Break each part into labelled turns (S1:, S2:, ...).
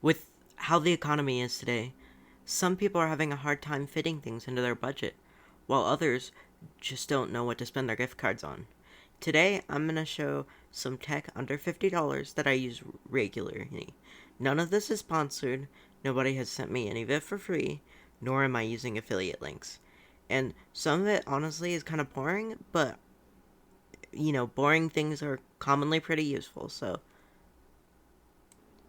S1: With how the economy is today, some people are having a hard time fitting things into their budget, while others just don't know what to spend their gift cards on. Today, I'm going to show some tech under $50 that I use regularly. None of this is sponsored, nobody has sent me any of it for free, nor am I using affiliate links. And some of it, honestly, is kind of boring, but, boring things are commonly pretty useful, so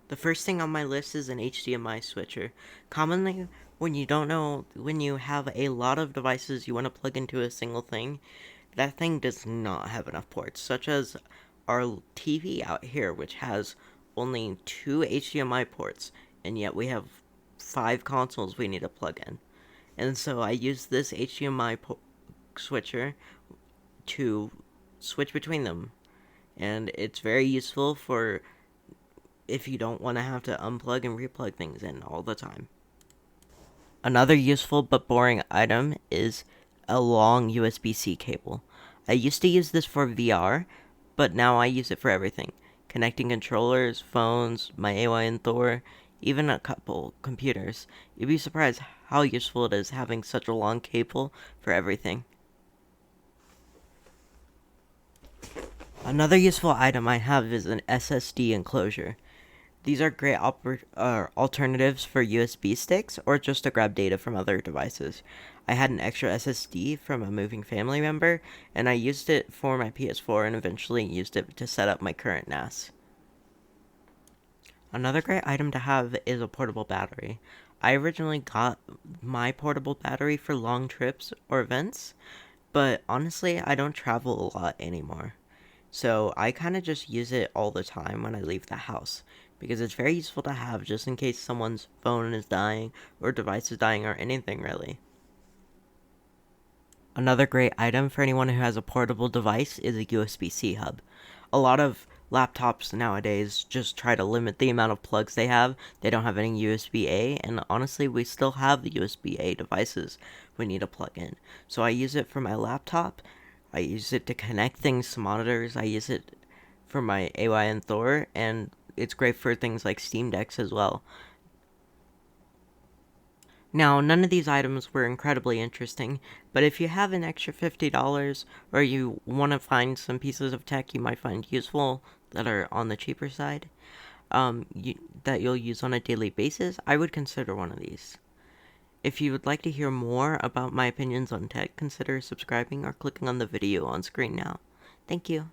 S1: the first thing on my list is an HDMI switcher. Commonly, when you have a lot of devices you want to plug into a single thing, that thing does not have enough ports, such as our TV out here, which has only two HDMI ports, and yet we have five consoles we need to plug in. And so I use this HDMI switcher to switch between them, and it's very useful for if you don't want to have to unplug and replug things in all the time. Another useful but boring item is a long USB-C cable. I used to use this for VR, but now I use it for everything. Connecting controllers, phones, my AY and Thor, even a couple computers. You'd be surprised how useful it is having such a long cable for everything. Another useful item I have is an SSD enclosure. These are great alternatives for USB sticks or just to grab data from other devices. I had an extra SSD from a moving family member, and I used it for my PS4 and eventually used it to set up my current NAS. Another great item to have is a portable battery. I originally got my portable battery for long trips or events, but honestly, I don't travel a lot anymore. So I kind of just use it all the time when I leave the house because it's very useful to have just in case someone's phone is dying or device is dying or anything really. Another great item for anyone who has a portable device is a USB-C hub. A lot of laptops nowadays just try to limit the amount of plugs they have. They don't have any USB-A, and honestly, we still have the USB-A devices we need to plug in. So I use it for my laptop. I use it to connect things to monitors. I use it for my AY and Thor, and it's great for things like Steam Decks as well. Now, none of these items were incredibly interesting, but if you have an extra $50 or you want to find some pieces of tech you might find useful that are on the cheaper side, that you'll use on a daily basis, I would consider one of these. If you would like to hear more about my opinions on tech, consider subscribing or clicking on the video on screen now. Thank you.